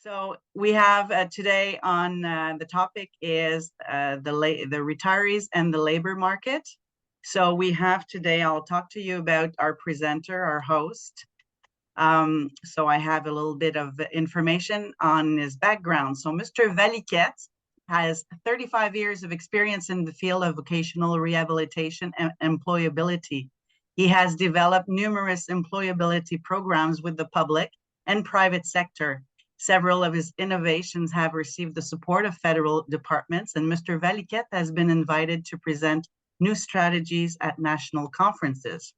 So we have today on the topic is the retirees and the labor market. So we have today, I'll talk to you about our presenter, our host. So I have a little bit of information on his background. So Mr. Valiquette has 35 years of experience in the field of vocational rehabilitation and employability. He has developed numerous employability programs with the public and private sector. Several of his innovations have received the support of federal departments, and Mr. Valiquette has been invited to present new strategies at national conferences.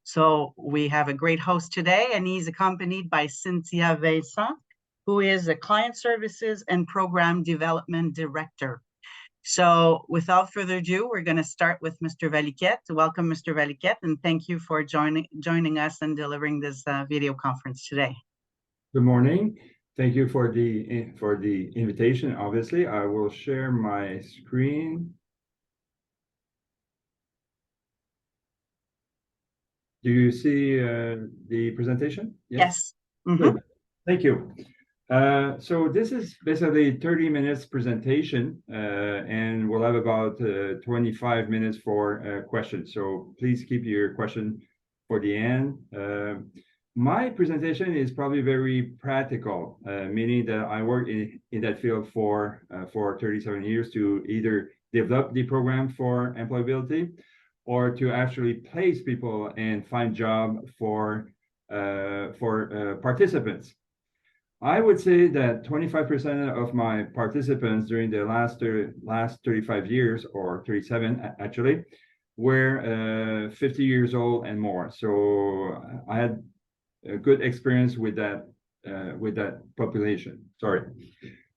So we have a great host today, and he's accompanied by Cynthia Vincent, who is a Client Services and Program Development Director. So without further ado, we're going to start with Mr. Valiquette. Welcome, Mr. Valiquette, and thank you for joining us and delivering this video conference today. Good morning. Thank you for the invitation. Obviously, I will share my screen. Do you see the presentation? Yes. Good. Thank you. So this is basically 30 minutes presentation, and we'll have about 25 minutes for questions. So please keep your question for the end. My presentation is probably very practical, meaning that I worked in that field for 37 years to either develop the program for employability or to actually place people and find job for participants. I would say that 25% of my participants during the last 35 years, or 37 actually, were 50 years old and more. So I had a good experience with that population. Sorry.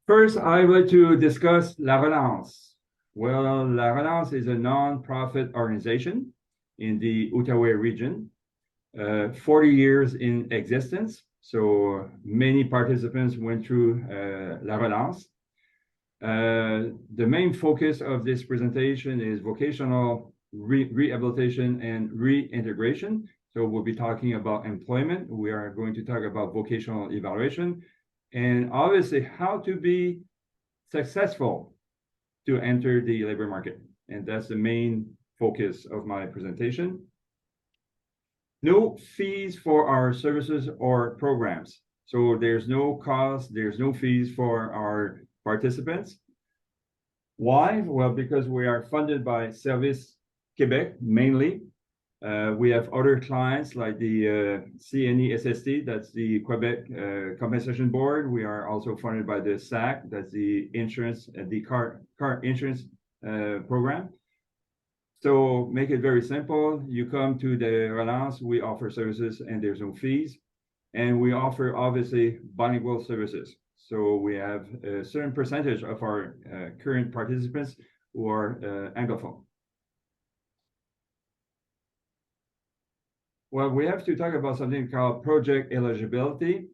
First, I would to discuss La Relance. Well, La Relance is a non-profit organization in the Outaouais region, 40 years in existence. So many participants went through La Relance. The main focus of this presentation is vocational rehabilitation and reintegration. So we'll be talking about employment. We are going to talk about vocational evaluation and obviously how to be successful to enter the labor market. And that's the main focus of my presentation. No fees for our services or programs. So there's no cost, there's no fees for our participants. Why? Well, because we are funded by Service Québec mainly. We have other clients like the CNESST, that's the Quebec Compensation Board. We are also funded by the SAC, that's the insurance, the car insurance program. So make it very simple. You come to the Relance, we offer services and there's no fees. And we offer obviously bilingual services. So we have a certain percentage of our current participants who are Anglophone. Well, we have to talk about something called project eligibility.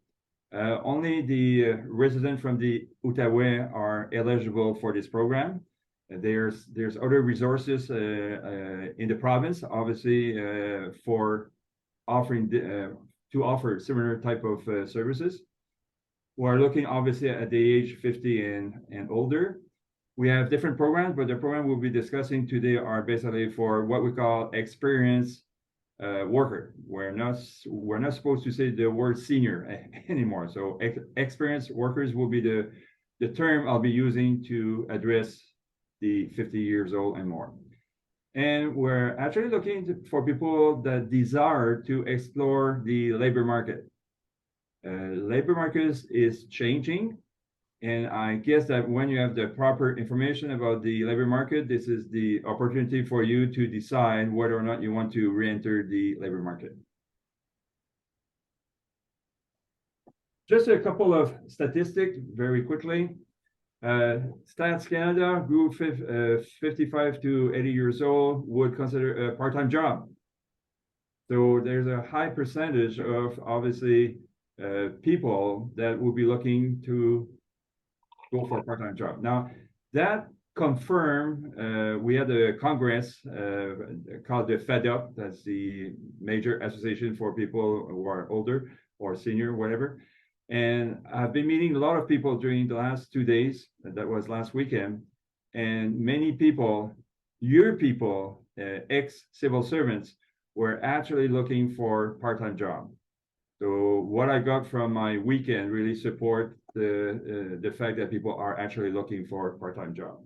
Only the residents from the Outaouais are eligible for this program. There's other resources in the province, obviously, for offering to offer similar type of services. We're looking obviously at the age 50 and older. We have different programs, but the program we'll be discussing today are basically for what we call experienced worker. We're not supposed to say the word senior anymore. So experienced workers will be the term I'll be using to address the 50 years old and more. And we're actually looking for people that desire to explore the labor market. Labor market is changing. And I guess that when you have the proper information about the labor market, this is the opportunity for you to decide whether or not you want to re-enter the labor market. Just a couple of statistics very quickly. Stats Canada, group 55 to 80 years old would consider a part-time job. So there's a high percentage of obviously people that will be looking to go for a part-time job. Now, that confirmed, we had a congress called the FEDUP, that's the major association for people who are older or senior, whatever. And I've been meeting a lot of people during the last 2 days. That was last weekend. And many people, your people, ex-civil servants, were actually looking for part-time job. So what I got from my weekend really support the fact that people are actually looking for part-time job.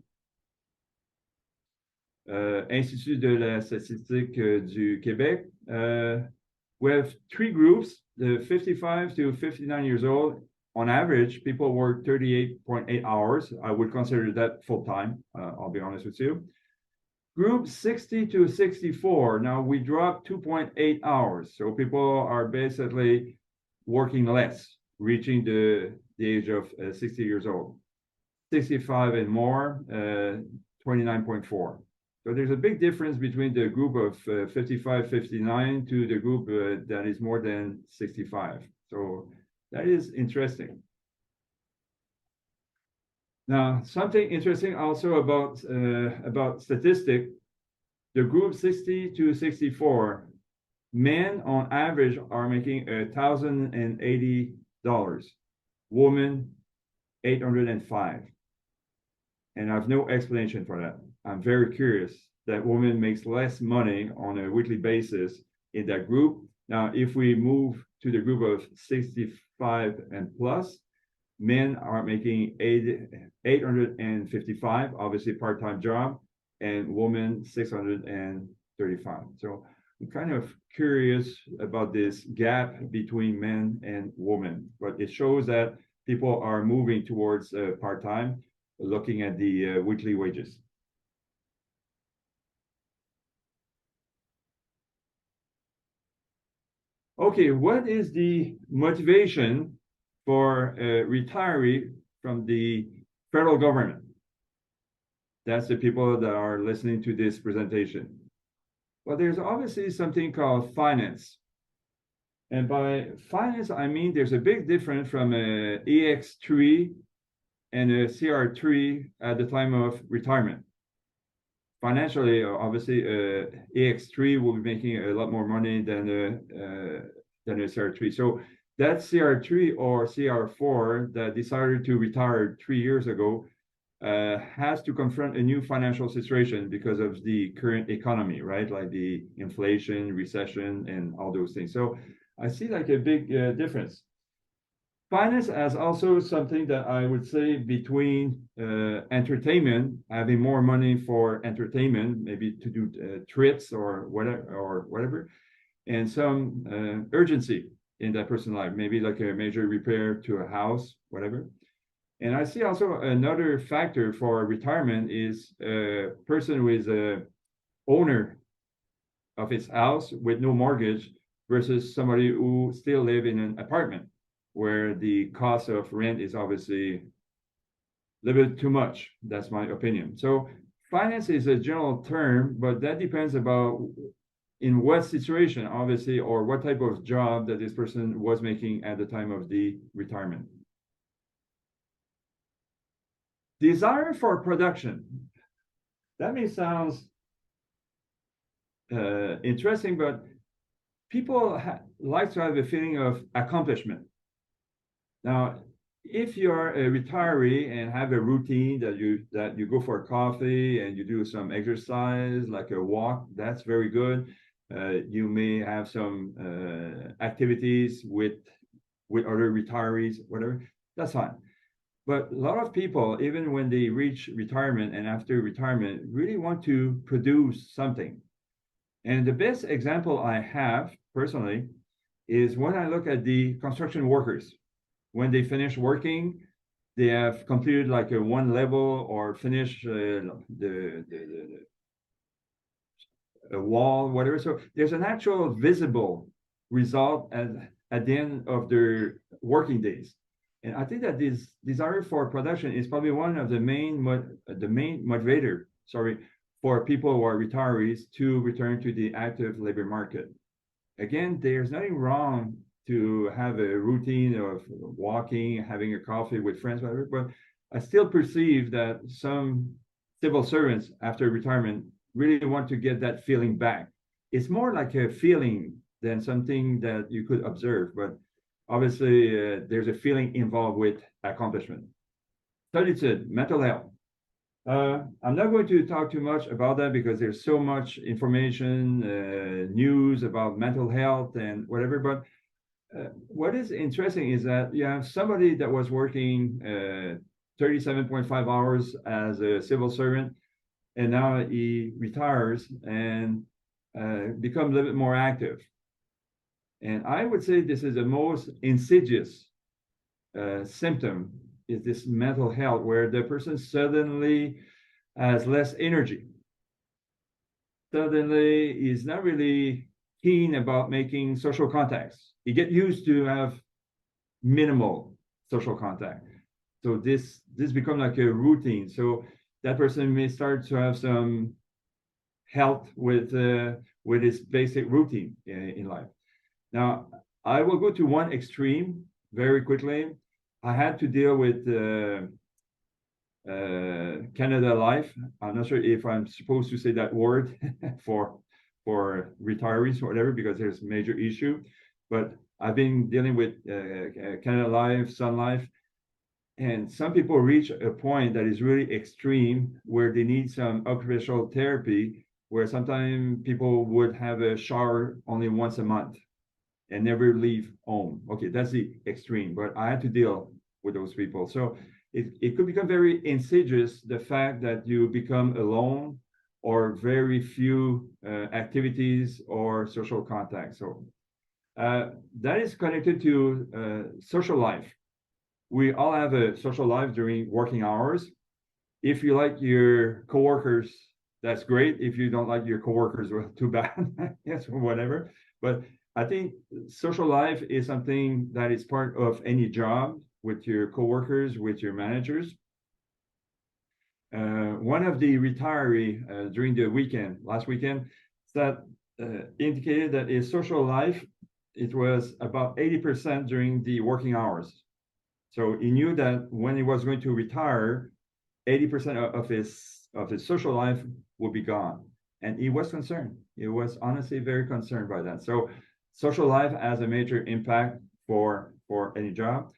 Institut de la statistique du Québec. We have 3 groups, the 55 to 59 years old. On average, people work 38.8 hours. I would consider that full-time, I'll be honest with you. Group 60 to 64, now we dropped 2.8 hours. So people are basically working less, reaching the age of 60 years old. 65 and more, 29.4. So there's a big difference between the group of 55, 59 to the group that is more than 65. So that is interesting. Now, something interesting also about statistic, the group 60 to 64, men on average are making $1,080, women 805. And I have no explanation for that. I'm very curious that woman makes less money on a weekly basis in that group. Now, if we move to the group of 65 and plus, men are making 855, obviously part-time job, and women 635. So I'm kind of curious about this gap between men and women, but it shows that people are moving towards part-time, looking at the weekly wages. Okay, what is the motivation for a retiree from the federal government? That's the people that are listening to this presentation. Well, there's obviously something called finance. And by finance, I mean there's a big difference from a EX3 and a CR3 at the time of retirement. Financially, obviously, EX3 will be making a lot more money than a CR3. So that CR3 or CR4 that decided to retire 3 years ago has to confront a new financial situation because of the current economy, right? Like the inflation, recession, and all those things. So I see like a big difference. Finance as also something that I would say between entertainment, having more money for entertainment, maybe to do trips or whatever, and some urgency in that person's life, maybe like a major repair to a house, whatever. And I see also another factor for retirement is a person who is a owner of his house with no mortgage versus somebody who still live in an apartment where the cost of rent is obviously a little bit too much. That's my opinion. So finance is a general term, but that depends about in what situation, obviously, or what type of job that this person was making at the time of the retirement. Desire for production. That may sound interesting, but people like to have a feeling of accomplishment. Now, if you're a retiree and have a routine that you go for a coffee and you do some exercise like a walk, that's very good. You may have some activities with other retirees, whatever. That's fine. But a lot of people, even when they reach retirement and after retirement, really want to produce something. And the best example I have personally is when I look at the construction workers. When they finish working, they have completed like a one level or finished a wall, whatever. So there's an actual visible result at the end of their working days. And I think that this desire for production is probably one of the main motivator, for people who are retirees to return to the active labor market. Again, there's nothing wrong to have a routine of walking, having a coffee with friends, whatever, but I still perceive that some civil servants after retirement really want to get that feeling back. It's more like a feeling than something that you could observe, but obviously there's a feeling involved with accomplishment. Third, mental health. I'm not going to talk too much about that because there's so much information, news about mental health and whatever. But what is interesting is that you have somebody that was working 37.5 hours as a civil servant, and now he retires and become a little bit more active. And I would say this is the most insidious symptom is this mental health, where the person suddenly has less energy. Suddenly is not really keen about making social contacts. You get used to have minimal social contact. So this becomes like a routine. So that person may start to have some health with his basic routine in life. Now, I will go to one extreme very quickly. I had to deal with Canada Life. I'm not sure if I'm supposed to say that word for retirees or whatever, because there's a major issue. But I've been dealing with Canada Life, Sun Life, and some people reach a point that is really extreme where they need some occupational therapy, where sometimes people would have a shower only once a month and never leave home. Okay, that's the extreme, but I had to deal with those people. So it could become very insidious, the fact that you become alone or very few activities or social contact. So that is connected to social life. We all have a social life during working hours. If you like your coworkers, that's great. If you don't like your coworkers, well, too bad. Yes, whatever. But I think social life is something that is part of any job, with your coworkers, with your managers. One of the retiree during the weekend, last weekend, that indicated that his social life, it was about 80% during the working hours. So he knew that when he was going to retire, 80% of his social life would be gone. And he was concerned. He was honestly very concerned by that. So social life has a major impact for any job.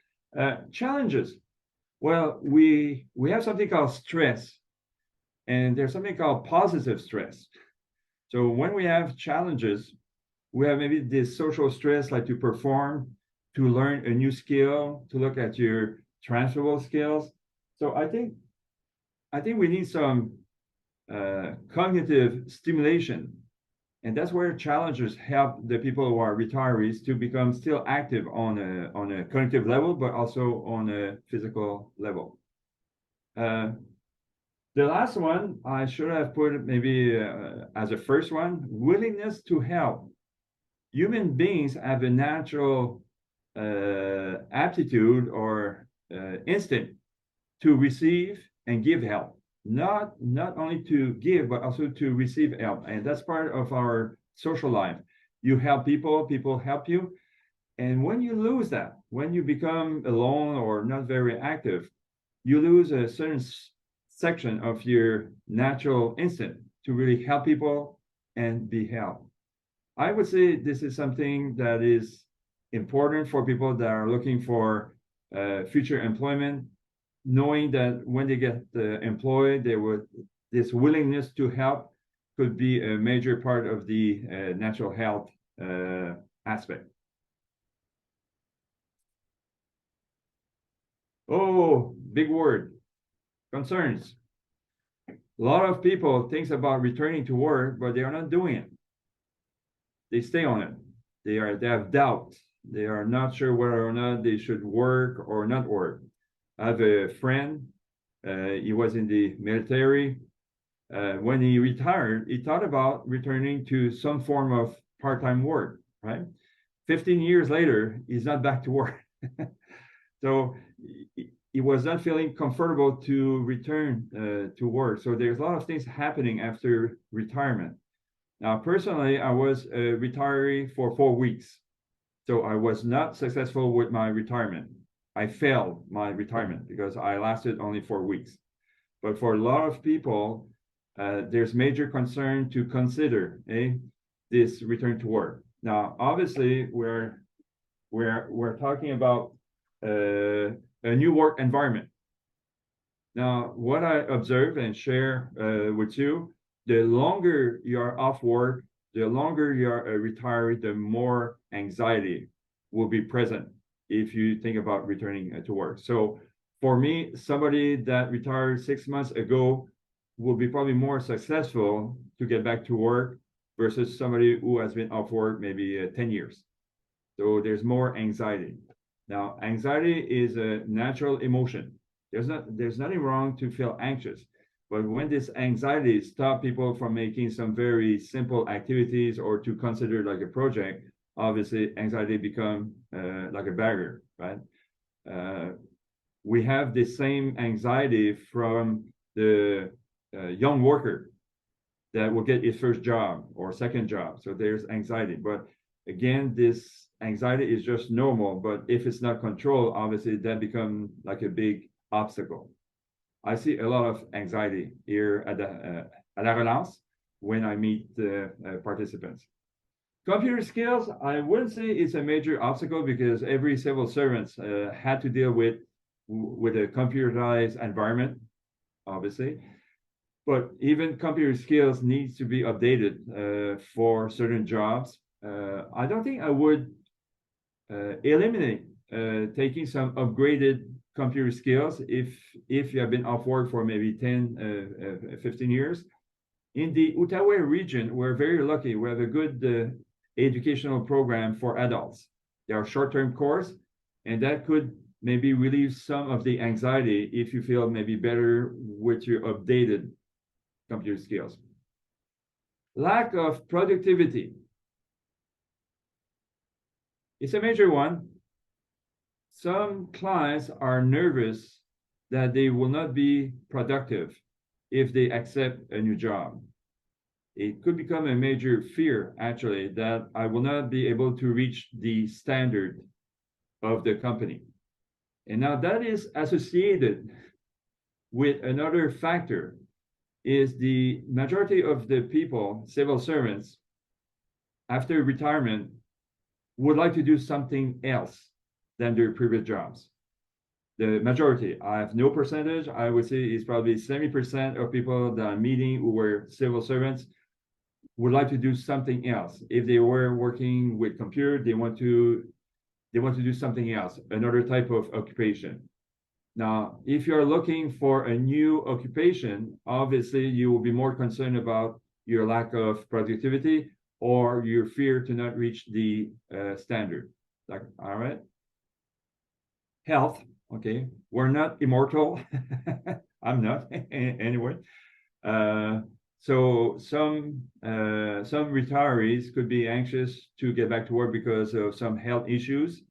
Challenges. Well, we have something called stress, and there's something called positive stress. So when we have challenges, we have maybe this social stress, like to perform, to learn a new skill, to look at your transferable skills. So I think we need some cognitive stimulation, and that's where challengers help the people who are retirees to become still active on a cognitive level, but also on a physical level. The last one I should have put maybe as a first one: willingness to help. Human beings have a natural aptitude or instinct to receive and give help. Not only to give, but also to receive help. And that's part of our social life. You help people, people help you. And when you lose that, when you become alone or not very active, you lose a certain section of your natural instinct to really help people and be helped. I would say this is something that is important for people that are looking for future employment, knowing that when they get employed, this willingness to help could be a major part of the natural health aspect. Oh, big word, concerns. A lot of people think about returning to work, but they are not doing it. They stay on it. They have doubt. They are not sure whether or not they should work or not work. I have a friend. He was in the military. When he retired, he thought about returning to some form of part-time work, right? 15 years later, he's not back to work. So he was not feeling comfortable to return to work. So there's a lot of things happening after retirement. Now, personally, I was a retiree for 4 weeks. So I was not successful with my retirement. I failed my retirement because I lasted only 4 weeks. But for a lot of people, there's major concern to consider this return to work. Now, obviously, we're we're talking about a new work environment. Now, what I observe and share with you, the longer you're off work, the longer you're a retiree, the more anxiety will be present if you think about returning to work. So for me, somebody that retired 6 months ago will be probably more successful to get back to work versus somebody who has been off work maybe 10 years. So there's more anxiety. Now, anxiety is a natural emotion. There's nothing wrong to feel anxious, but when this anxiety stops people from making some very simple activities or to consider like a project, obviously anxiety become like a barrier, right? We have the same anxiety from the young worker that will get his first job or second job. So there's anxiety, but again, this anxiety is just normal. But if it's not controlled, obviously that becomes like a big obstacle. I see a lot of anxiety here at La Relance when I meet the participants. Computer skills, I wouldn't say it's a major obstacle because every civil servant had to deal with a computerized environment, obviously. But even computer skills needs to be updated for certain jobs. I don't think I would eliminate taking some upgraded computer skills if you have been off work for maybe 10, 15 years. In the Outaouais region, we're very lucky. We have a good educational program for adults. There are short-term course, and that could maybe relieve some of the anxiety if you feel maybe better with your updated computer skills. Lack of productivity. It's a major one. Some clients are nervous that they will not be productive if they accept a new job. It could become a major fear, actually, that I will not be able to reach the standard of the company. And now that is associated with another factor, is the majority of the people, civil servants, after retirement, would like to do something else than their previous jobs. The majority, I have no percentage, I would say it's probably 70% of people that I'm meeting who were civil servants would like to do something else. If they were working with computer, they want to do something else, another type of occupation. Now, if you're looking for a new occupation, obviously you will be more concerned about your lack of productivity or your fear to not reach the standard. Like, all right. Health, okay. We're not immortal. I'm not anyway. So some retirees could be anxious to get back to work because of some health issues.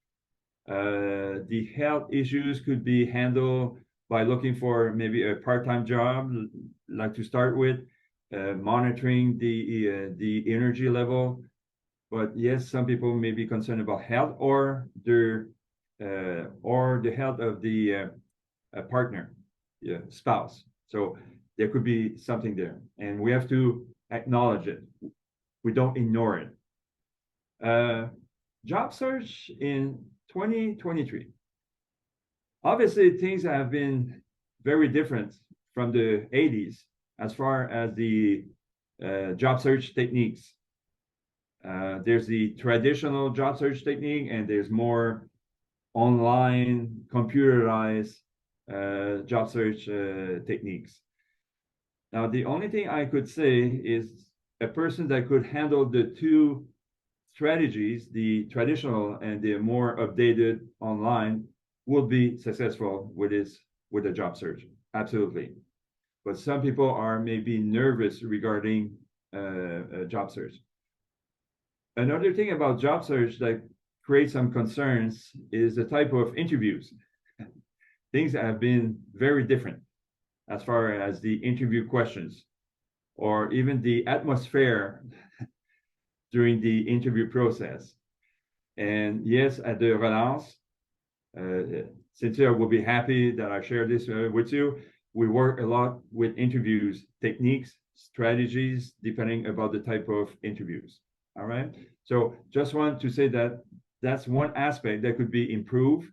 The health issues could be handled by looking for maybe a part-time job, like to start with, monitoring the energy level. But yes, some people may be concerned about health or the health of the partner, spouse. So there could be something there, and we have to acknowledge it. We don't ignore it. Job search in 2023. Obviously, things have been very different from the 80s as far as the job search techniques. There's the traditional job search technique, and there's more online, computerized job search techniques. Now, the only thing I could say is a person that could handle the two strategies, the traditional and the more updated online, will be successful with the job search. Absolutely. But some people are maybe nervous regarding a job search. Another thing about job search that creates some concerns is the type of interviews. Things have been very different as far as the interview questions or even the atmosphere during the interview process. And yes, at the Relance, Cynthia will be happy that I share this with you. We work a lot with interviews, techniques, strategies, depending about the type of interviews. All right. So just want to say that that's one aspect that could be improved.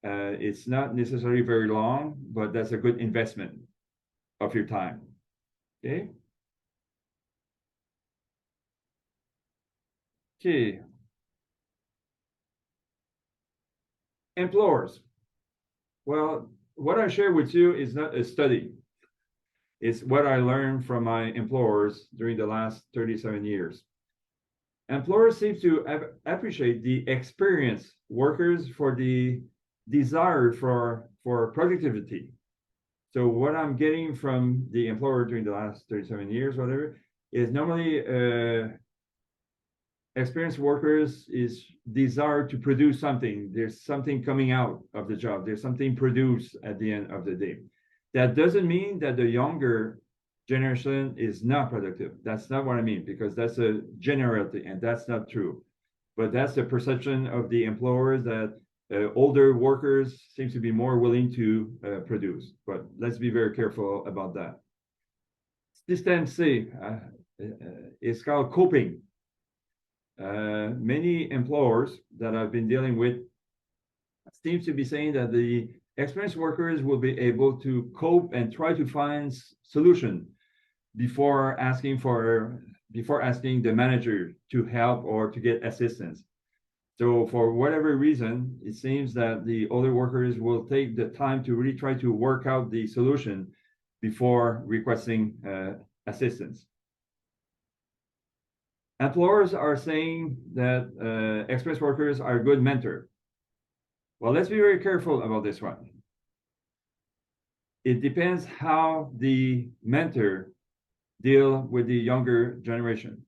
It's not necessarily very long, but that's a good investment of your time. Okay. Okay. Employers. Well, what I share with you is not a study. It's what I learned from my employers during the last 37 years. Employers seem to appreciate the experienced workers for the desire for productivity. So what I'm getting from the employer during the last 37 years, whatever, is normally experienced workers is desire to produce something. There's something coming out of the job. There's something produced at the end of the day. That doesn't mean that the younger generation is not productive. That's not what I mean, because that's a generality, and that's not true. But that's the perception of the employers that older workers seem to be more willing to produce. But let's be very careful about that. System C is called coping. Many employers that I've been dealing with seems to be saying that the experienced workers will be able to cope and try to find solution before asking the manager to help or to get assistance. So for whatever reason, it seems that the older workers will take the time to really try to work out the solution before requesting assistance. Employers are saying that experienced workers are a good mentor. Well, let's be very careful about this one. It depends how the mentor deal with the younger generation.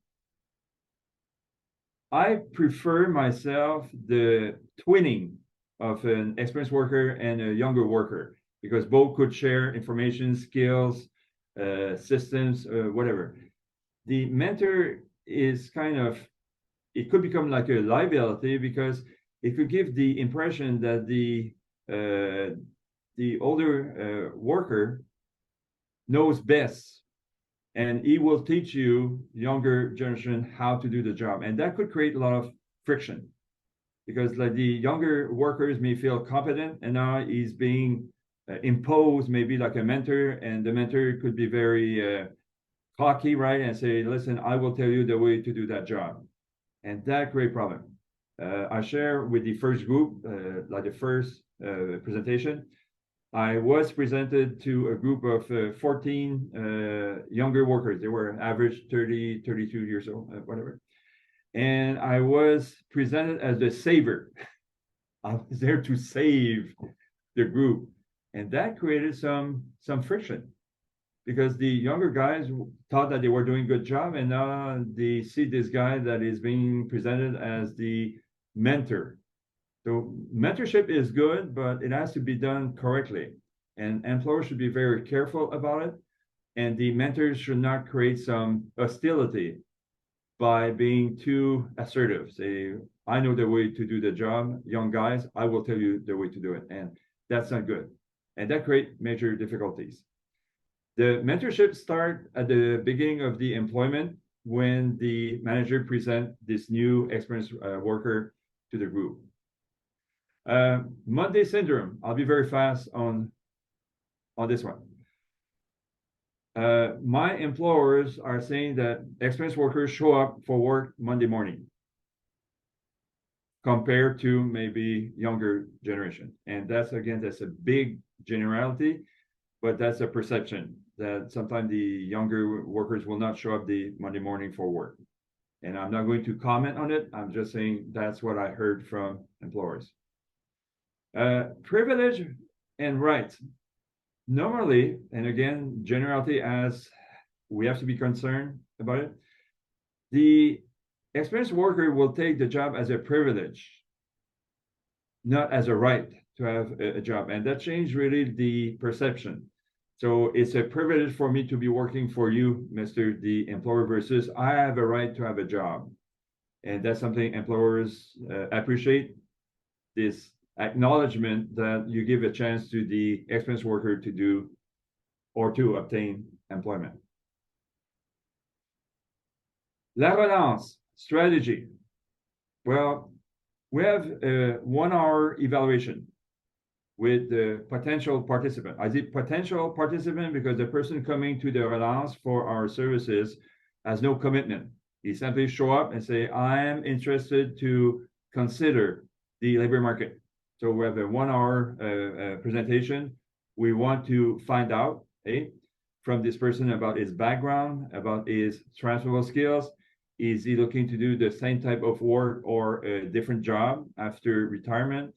I prefer myself the twinning of an experienced worker and a younger worker, because both could share information, skills, systems, whatever. The mentor is kind of, it could become like a liability, because it could give the impression that the older worker knows best, and he will teach you, younger generation, how to do the job, and that could create a lot of friction, because like the younger workers may feel competent, and now he's being imposed, maybe like a mentor, and the mentor could be very cocky, right, and say, listen, I will tell you the way to do that job, and that create problem. I share with the first group, like the first presentation, I was presented to a group of 14 younger workers. They were average 30, 32 years old, whatever. And I was presented as the saver. I was there to save the group. And that created some friction, because the younger guys thought that they were doing a good job, and now they see this guy that is being presented as the mentor. So mentorship is good, but it has to be done correctly. And employers should be very careful about it. And the mentors should not create some hostility by being too assertive. Say, I know the way to do the job, young guys, I will tell you the way to do it. And that's not good. And that creates major difficulties. The mentorship start at the beginning of the employment, when the manager present this new experienced worker to the group. Monday syndrome. I'll be very fast on this one. My employers are saying that experienced workers show up for work Monday morning compared to maybe younger generation. And that's a big generality, but that's a perception that sometimes the younger workers will not show up the Monday morning for work. And I'm not going to comment on it. I'm just saying that's what I heard from employers. Privilege and rights. Normally, and again, generality, as we have to be concerned about it, the experienced worker will take the job as a privilege, not as a right to have a job. And that changed really the perception. So it's a privilege for me to be working for you, Mr. the employer, versus I have a right to have a job. And that's something employers appreciate, this acknowledgement that you give a chance to the experienced worker to do or to obtain employment. La Relance strategy. Well, We have a 1 hour evaluation with the potential participant. I say potential participant because the person coming to the Relance for our services has no commitment. He simply show up and say, I am interested to consider the labor market. So we have a 1 hour presentation. We want to find out from this person about his background, about his transferable skills. Is he looking to do the same type of work or a different job after retirement?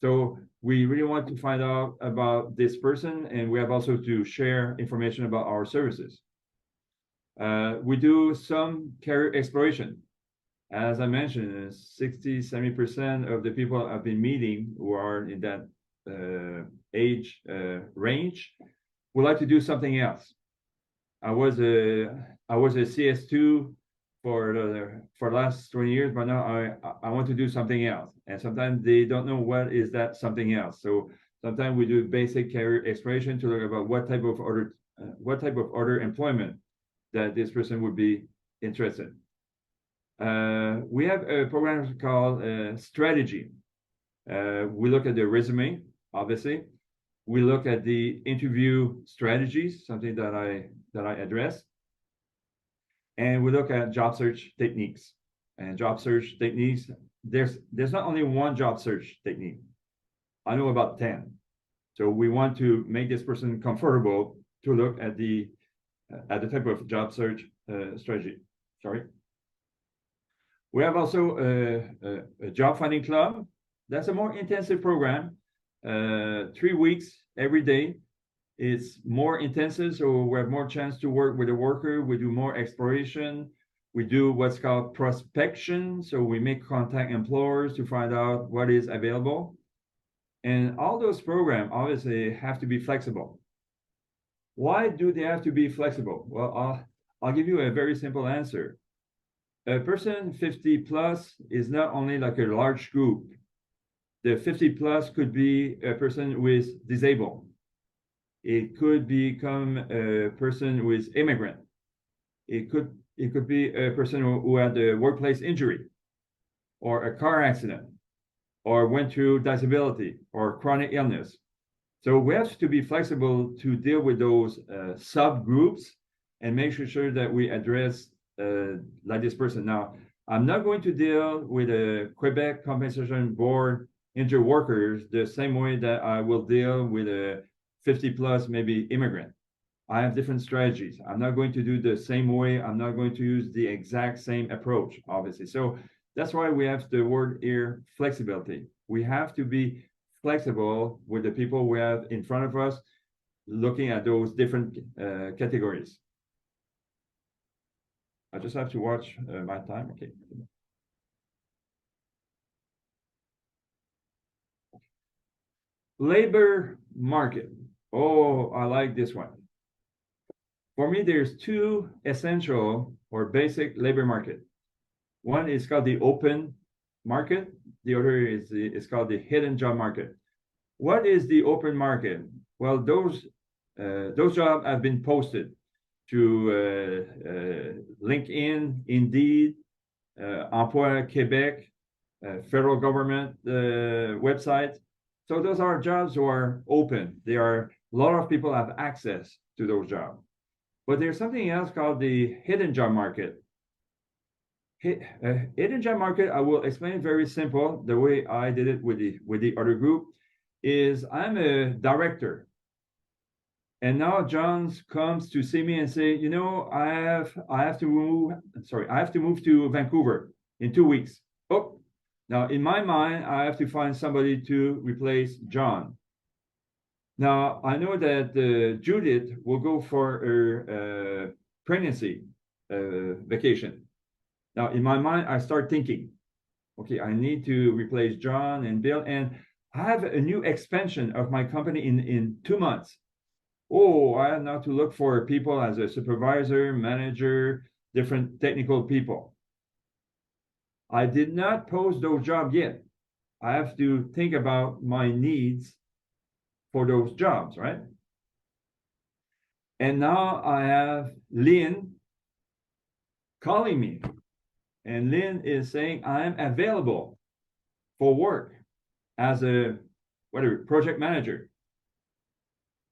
So we really want to find out about this person, and we have also to share information about our services. We do some career exploration. As I mentioned, 60, 70% of the people I've been meeting who are in that age range would like to do something else. I was a CS2 for the last 20 years, but now I want to do something else. And sometimes they don't know what is that something else. So sometimes we do basic career exploration to look about what type of other employment that this person would be interested. We have a program called Strategy. We look at the resume, obviously. We look at the interview strategies, something that I address. And we look at job search techniques. And job search techniques, there's not only one job search technique. I know about 10. So we want to make this person comfortable to look at the type of job search strategy. Sorry. We have also a job finding club. That's a more intensive program. 3 weeks every day. It's more intensive, so we have more chance to work with the worker. We do more exploration. We do what's called prospection. So we make contact employers to find out what is available. And all those programs obviously have to be flexible. Why do they have to be flexible? Well, I'll give you a very simple answer. A person 50 plus is not only like a large group. The 50 plus could be a person who is disabled. It could become a person who is immigrant. It could be a person who had a workplace injury or a car accident or went through disability or chronic illness. So we have to be flexible to deal with those subgroups and make sure that we address like this person. Now, I'm not going to deal with a Quebec Compensation Board injured workers the same way that I will deal with a 50 plus maybe immigrant. I have different strategies. I'm not going to do the same way. I'm not going to use the exact same approach, obviously. So that's why we have the word here, flexibility. We have to be flexible with the people we have in front of us, looking at those different categories. I just have to watch my time. Okay. Labor market. Oh, I like this one. For me, there's two essential or basic labor market. One is called the open market. The other is called the hidden job market. What is the open market? Well, those jobs have been posted to LinkedIn, Indeed, Emploi Québec, federal government websites. So those are jobs who are open. There are a lot of people have access to those jobs. But there's something else called the hidden job market. Hidden job market, I will explain very simple. The way I did it with the other group is I'm a director. And now John comes to see me and say, you know, I have to move to Vancouver in 2 weeks. Oh, now in my mind, I have to find somebody to replace John. Now I know that Judith will go for her pregnancy vacation. Now in my mind, I start thinking, okay, I need to replace John and Bill, and I have a new expansion of my company in 2 months. Oh, I have now to look for people as a supervisor, manager, different technical people. I did not post those jobs yet. I have to think about my needs for those jobs, right? And now I have Lynn calling me. And Lynn is saying, I'm available for work as a whatever project manager.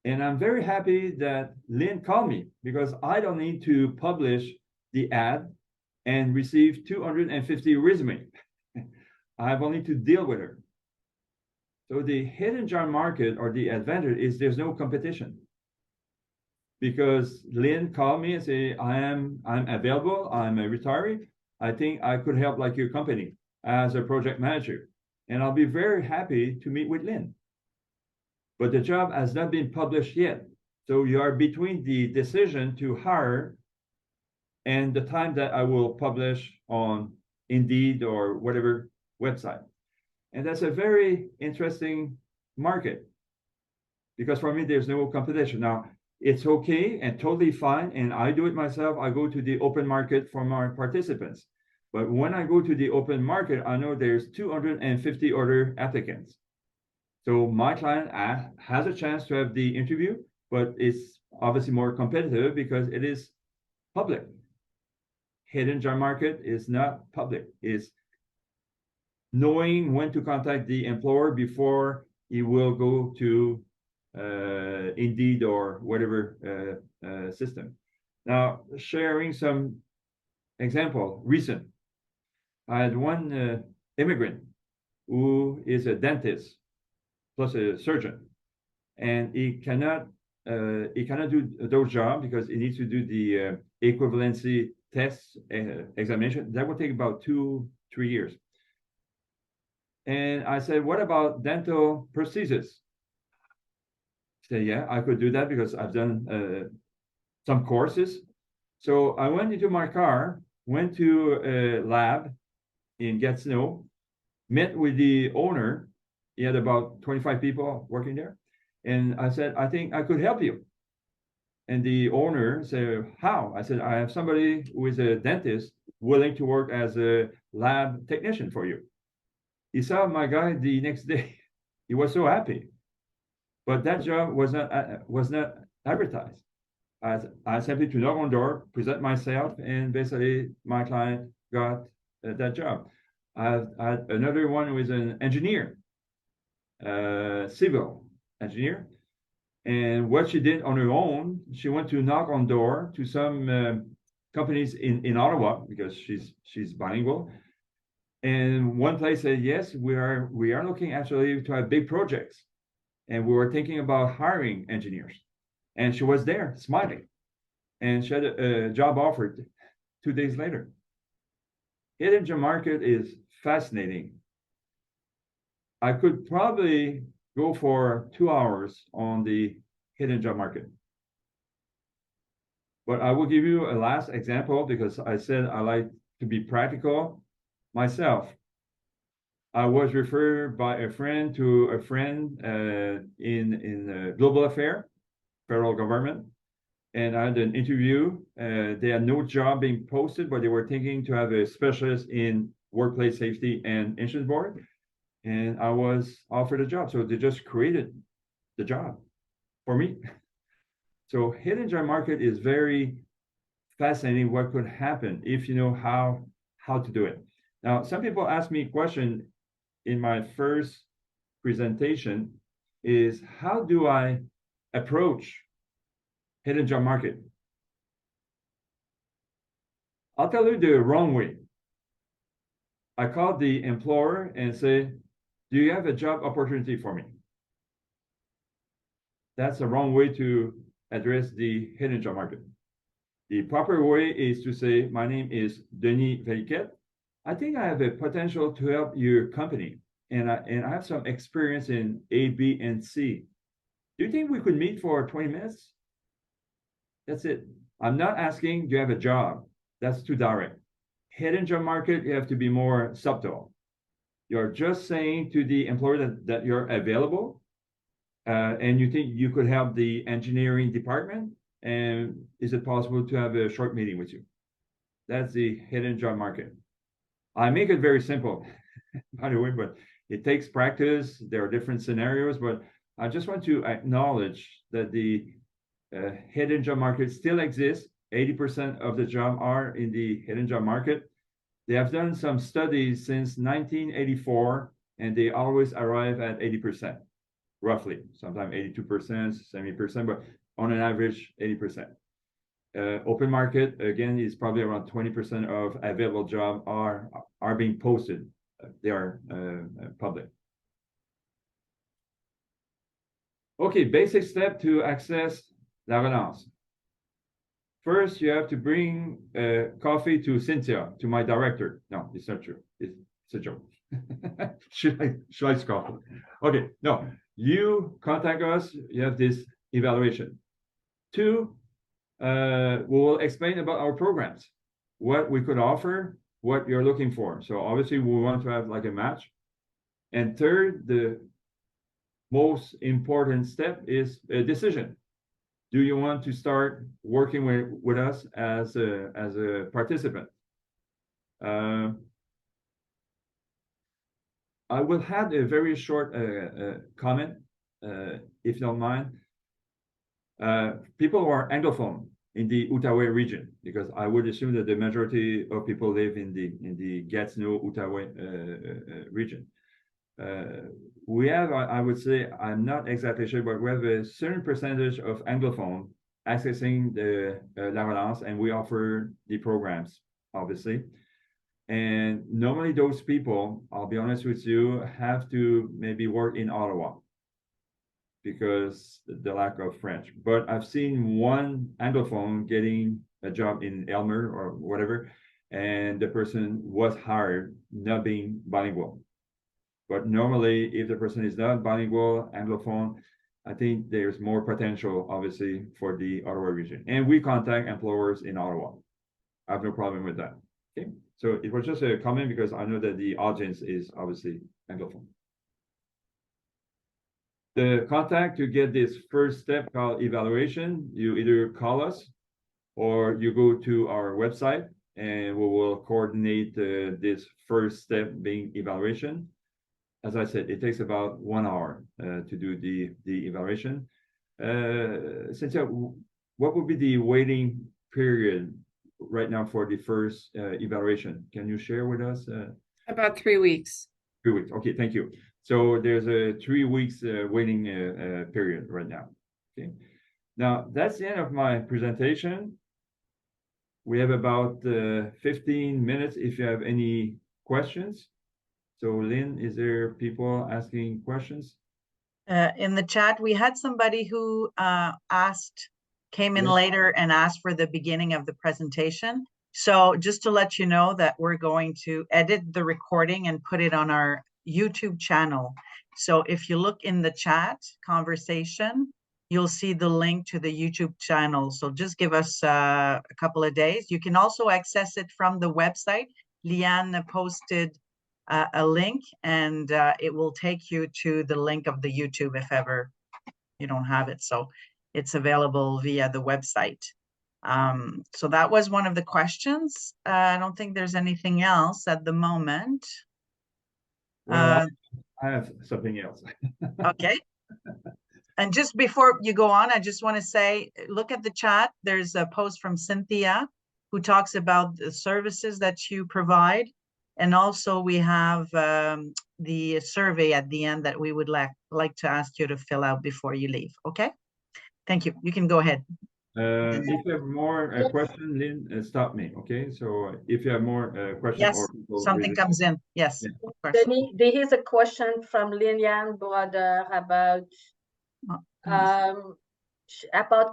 And I'm very happy that Lynn called me because I don't need to publish the ad and receive 250 resumes. I have only to deal with her. So the hidden job market, or the advantage, is there's no competition. Because Lynn called me and say, I'm available, I'm a retiree. I think I could help like your company as a project manager. And I'll be very happy to meet with Lynn. But the job has not been published yet. So you are between the decision to hire and the time that I will publish on Indeed or whatever website. And that's a very interesting market because for me, there's no competition. Now, it's okay and totally fine. And I do it myself. I go to the open market for my participants. But when I go to the open market, I know there's 250 other applicants. So my client has a chance to have the interview, but it's obviously more competitive because it is public. Hidden job market is not public. It's knowing when to contact the employer before he will go to Indeed or whatever system. Now, sharing some example, recent. I had one immigrant who is a dentist plus a surgeon, and he cannot do those jobs because he needs to do the equivalency tests examination. That will take about 2-3 years. And I said, what about dental prosthesis? He said, yeah, I could do that because I've done some courses. So I went into my car, went to a lab in Gatineau, met with the owner. He had about 25 people working there. And I said, I think I could help you. And the owner said, how? I said, I have somebody who is a dentist willing to work as a lab technician for you. He saw my guy the next day. He was so happy. But that job was not advertised. I simply to knock on the door, present myself, and basically my client got that job. I had another one who is an engineer, civil engineer. And what she did on her own, she went to knock on door to some companies in Ottawa because she's bilingual. And one place said, yes, we are looking actually to have big projects. And we were thinking about hiring engineers. And she was there smiling. And she had a job offered 2 days later. Hidden job market is fascinating. I could probably go for 2 hours on the hidden job market. But I will give you a last example because I said I like to be practical myself. I was referred by a friend to a friend in global affair, federal government. And I had an interview. They had no job being posted, but they were thinking to have a specialist in workplace safety and insurance board. And I was offered a job. So they just created the job for me. So hidden job market is very fascinating what could happen if you know how to do it. Now, some people ask me a question in my first presentation is how do I approach hidden job market? I'll tell you the wrong way. I call the employer and say, do you have a job opportunity for me? That's the wrong way to address the hidden job market. The proper way is to say, my name is Denis Veliquette. I think I have a potential to help your company, and I have some experience in A, B, and C. Do you think we could meet for 20 minutes? That's it. I'm not asking, do you have a job? That's too direct. Hidden job market, you have to be more subtle. You're just saying to the employer that you're available, and you think you could help the engineering department, and is it possible to have a short meeting with you? That's the hidden job market. I make it very simple, by the way, but it takes practice. There are different scenarios, but I just want to acknowledge that the hidden job market still exists. 80% of the jobs are in the hidden job market. They have done some studies since 1984 and they always arrive at 80%, roughly. Sometimes 82%, 70%, but on an average, 80%. Open market, again, is probably around 20% of available jobs are being posted. They are public. Okay, basic step to access La Relance. First, you have to bring coffee to Cynthia, to my director. No, it's not true. It's a joke. She likes coffee. Okay, no, you contact us. You have this evaluation. Two, we will explain about our programs, what we could offer, what you're looking for. So obviously, we want to have like a match. And third, the most important step is a decision. Do you want to start working with us as a participant? I will have a very short comment, if you don't mind. People who are Anglophone in the Outaouais region, because I would assume that the majority of people live in the Gatineau, Outaouais region. We have, I would say, I'm not exactly sure, but we have a certain percentage of Anglophone accessing the La Relance, and we offer the programs, obviously. And normally those people, I'll be honest with you, have to maybe work in Ottawa because the lack of French. But I've seen one Anglophone getting a job in Elmer or whatever, and the person was hired not being bilingual. But normally, if the person is not bilingual, Anglophone, I think there's more potential, obviously, for the Ottawa region. And we contact employers in Ottawa. I have no problem with that. Okay, so it was just a comment because I know that the audience is obviously Anglophone. The contact to get this first step called evaluation, you either call us or you go to our website and we will coordinate this first step being evaluation. As I said, it takes about 1 hour to do the evaluation. Cynthia, what would be the waiting period right now for the first evaluation? Can you share with us? About 3 weeks. 3 weeks. Okay, thank you. So there's a 3 weeks waiting period right now. Okay. Now that's the end of my presentation. We have about 15 minutes if you have any questions. So Lynn, is there people asking questions? In the chat, we had somebody who came in later and asked for the beginning of the presentation. So just to let you know that we're going to edit the recording and put it on our YouTube channel. So if you look in the chat conversation, you'll see the link to the YouTube channel. So just give us a couple of days. You can also access it from the website. Leanne posted a link and it will take you to the link of the YouTube if ever you don't have it. So it's available via the website. So that was one of the questions. I don't think there's anything else at the moment. Well, I have something else. Okay. And just before you go on, I just want to say, look at the chat. There's a post from Cynthia who talks about the services that you provide. And also we have the survey at the end that we would like to ask you to fill out before you leave. Okay. Thank you. You can go ahead. If you have more questions, Lynn, stop me. Okay. So if you have more questions, yes, or something comes in. Yes. Yeah. Of course. Denis, there is a question from Lilian Brother about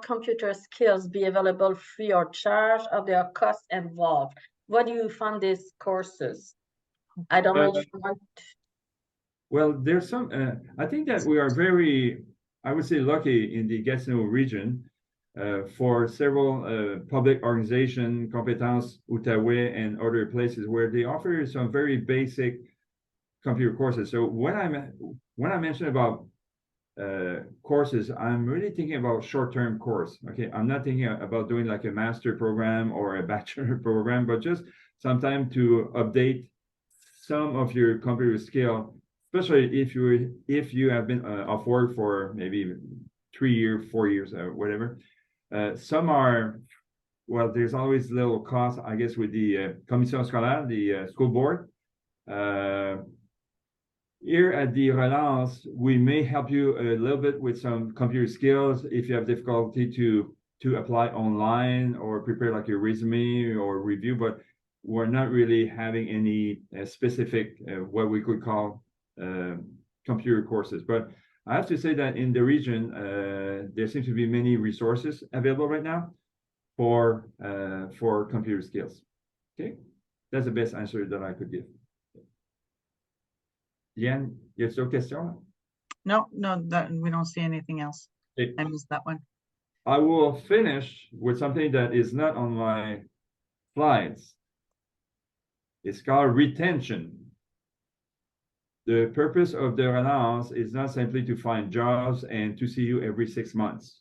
computer skills be available free or charge, or there are costs involved. What do you fund these courses? I don't know if you want. Well, there's some, I think that we are very, I would say, lucky in the Gatineau region for several public organization, Compétences Outaouais and other places where they offer some very basic computer courses. So when I mention about courses, I'm really thinking about short-term course. Okay, I'm not thinking about doing like a master program or a bachelor program, but just some time to update some of your computer skill, especially if you have been off work for maybe 3 years, 4 years, whatever. Some are, well, there's always little cost, I guess, with the commission scolaire, the school board. Here at the Relance, we may help you a little bit with some computer skills if you have difficulty to apply online or prepare like your resume or review, but we're not really having any specific what we could call computer courses. But I have to say that in the region, there seems to be many resources available right now for computer skills. Okay, that's the best answer that I could give. Diane, y a-t-il d'autres questions? No, we don't see anything else. Okay. I missed that one. I will finish with something that is not on my slides. It's called retention. The purpose of the Relance is not simply to find jobs and to see you every 6 months.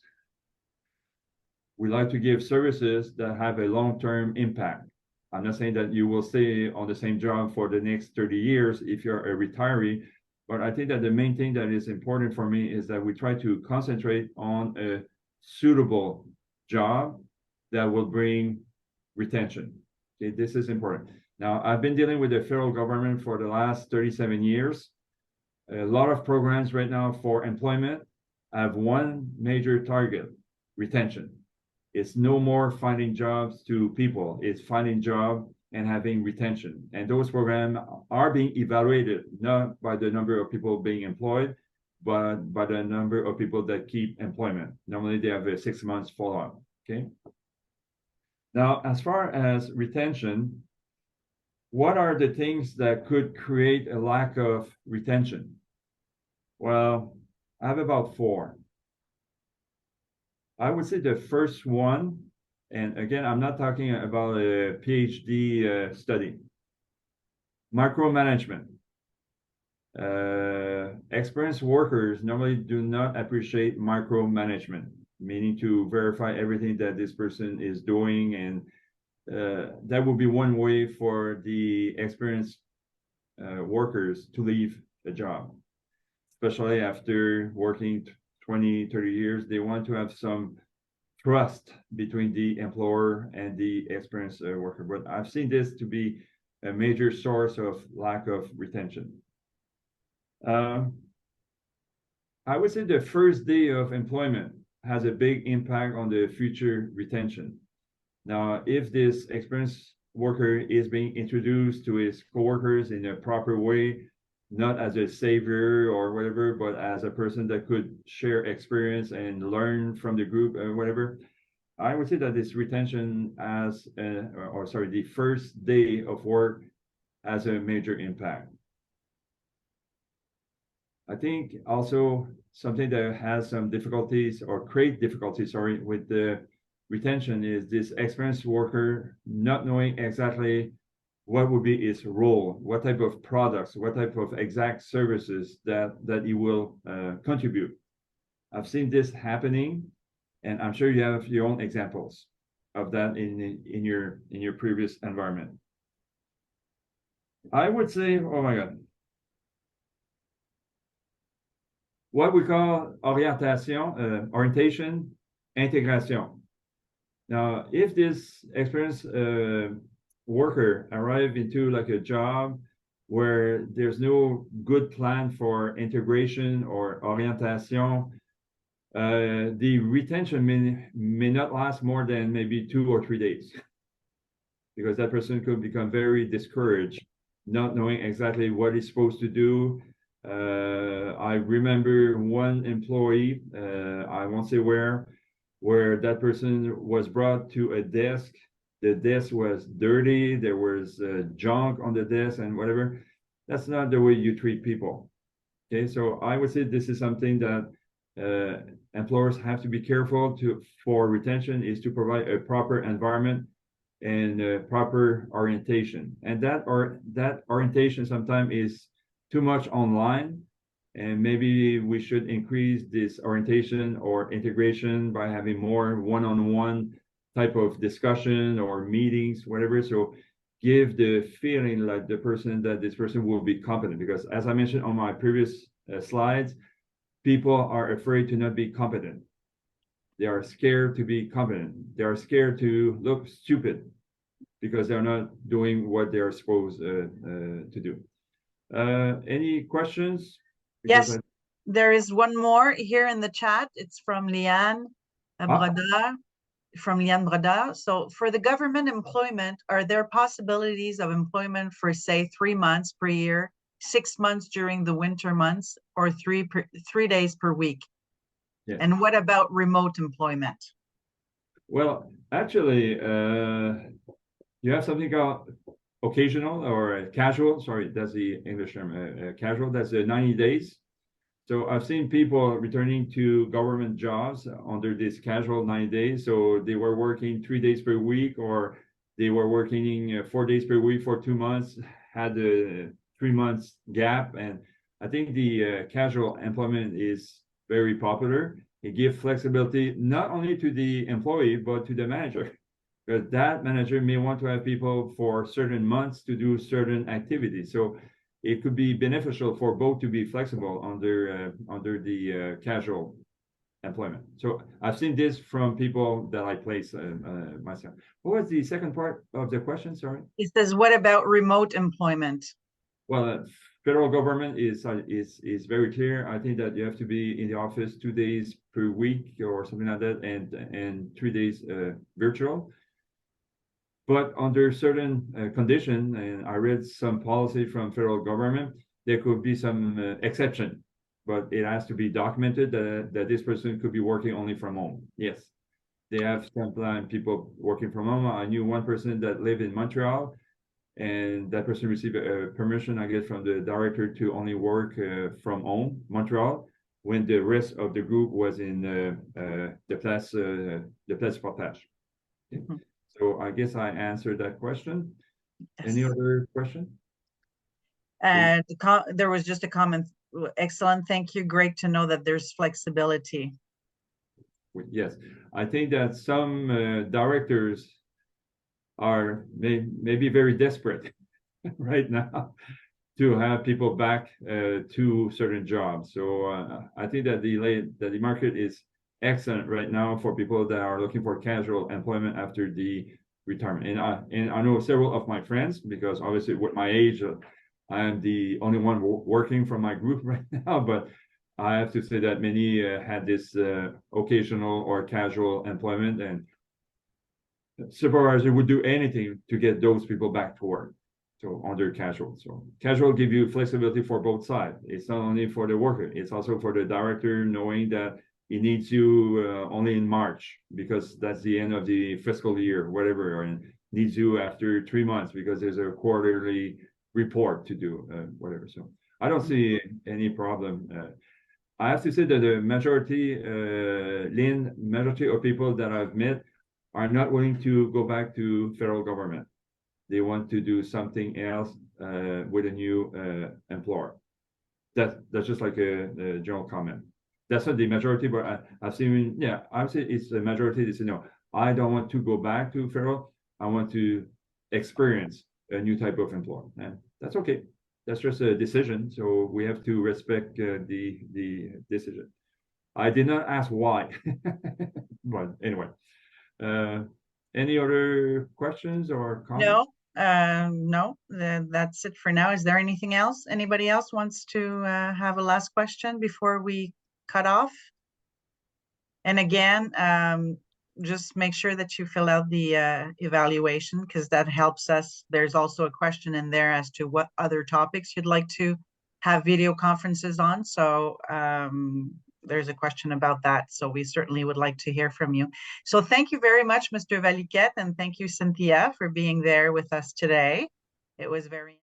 We like to give services that have a long-term impact. I'm not saying that you will stay on the same job for the next 30 years if you're a retiree, but I think that the main thing that is important for me is that we try to concentrate on a suitable job that will bring retention. Okay, this is important. Now, I've been dealing with the federal government for the last 37 years. A lot of programs right now for employment have one major target, retention. It's no more finding jobs to people, it's finding job and having retention. And those programs are being evaluated, not by the number of people being employed, but by the number of people that keep employment. Normally they have a 6 months follow-up, okay? Now, as far as retention, what are the things that could create a lack of retention? Well, I have about 4. I would say the first one, and again, I'm not talking about a PhD study, micromanagement. Experienced workers normally do not appreciate micromanagement, meaning to verify everything that this person is doing, and that would be one way for the experienced workers to leave a job, especially after working 20, 30 years. They want to have some trust between the employer and the experienced worker. But I've seen this to be a major source of lack of retention. I would say the first day of employment has a big impact on the future retention. Now, if this experienced worker is being introduced to his coworkers in a proper way, not as a savior or whatever, but as a person that could share experience and learn from the group or whatever, I would say that this retention as, the first day of work has a major impact. I think also something that has some difficulties or create difficulties, with the retention is this experienced worker not knowing exactly what would be his role, what type of products, what type of exact services that he will contribute. I've seen this happening, and I'm sure you have your own examples of that in your previous environment. I would say, oh my God, what we call orientation, intégration. Now, if this experienced worker arrive into like a job where there's no good plan for integration or orientation, the retention may not last more than maybe 2 or 3 days, because that person could become very discouraged, not knowing exactly what he's supposed to do. I remember one employee, I won't say where that person was brought to a desk. The desk was dirty, there was junk on the desk and whatever. That's not the way you treat people. Okay, so I would say this is something that employers have to be careful for retention, is to provide a proper environment and proper orientation. And that orientation sometimes is too much online, and maybe we should increase this orientation or integration by having more one-on-one type of discussion or meetings, whatever. So give the feeling like this person will be competent, because as I mentioned on my previous slides, people are afraid to not be competent. They are scared to be competent. They are scared to look stupid because they're not doing what they are supposed to do. Any questions? Yes, Because there is one more here in the chat. It's from Liane Brodeur, So for the government employment, are there possibilities of employment for, say, 3 months per year, 6 months during the winter months, or 3 days per week? Yes. And what about remote employment? Well, actually, you have something called occasional or casual. Sorry, that's the English term. Casual. That's 90 days. So I've seen people returning to government jobs under this casual 90 days. So they were working 3 days per week, or they were working 4 days per week for 2 months, had a 3 months gap. And I think the casual employment is very popular. It gives flexibility not only to the employee, but to the manager. Because that manager may want to have people for certain months to do certain activities. So it could be beneficial for both to be flexible under the casual employment. So I've seen this from people that I place myself. What was the second part of the question? Sorry. It says, what about remote employment? Well, federal government is very clear. I think that you have to be in the office 2 days per week or something like that, and 3 days virtual. But under certain conditions, and I read some policy from federal government, there could be some exception, but it has to be documented that this person could be working only from home. Yes, they have sometimes people working from home. I knew one person that lived in Montreal, and that person received permission, I guess, from the director to only work from home, Montreal, when the rest of the group was in the Place Portage. Okay. Mhm. So I guess I answered that question. Yes. Any other question? There was just a comment. Excellent. Thank you. Great to know that there's flexibility. Yes, I think that some directors are maybe very desperate right now to have people back to certain jobs. So I think that the market is excellent right now for people that are looking for casual employment after the retirement. And I know several of my friends, because obviously with my age, I am the only one working from my group right now. But I have to say that many had this occasional or casual employment, and supervisor would do anything to get those people back to work. So under casual. So casual give you flexibility for both sides. It's not only for the worker, it's also for the director, knowing that he needs you only in March because that's the end of the fiscal year, whatever, and needs you after 3 months because there's a quarterly report to do, whatever. So I don't see any problem. I have to say that the majority of people that I've met are not willing to go back to federal government. They want to do something else with a new employer. That's just like a general comment. That's not the majority, but I've seen, yeah, I would say it's the majority. They say, no, I don't want to go back to federal. I want to experience a new type of employer, and that's okay. That's just a decision. So we have to respect the decision. I did not ask why, but anyway. Any other questions or comments? No, that's it for now. Is there anything else? Anybody else wants to have a last question before we cut off? And again, just make sure that you fill out the evaluation, because that helps us. There's also a question in there as to what other topics you'd like to have video conferences on. So there's a question about that. So we certainly would like to hear from you. So thank you very much, Mr. Valiquette, and thank you, Cynthia, for being there with us today. It was very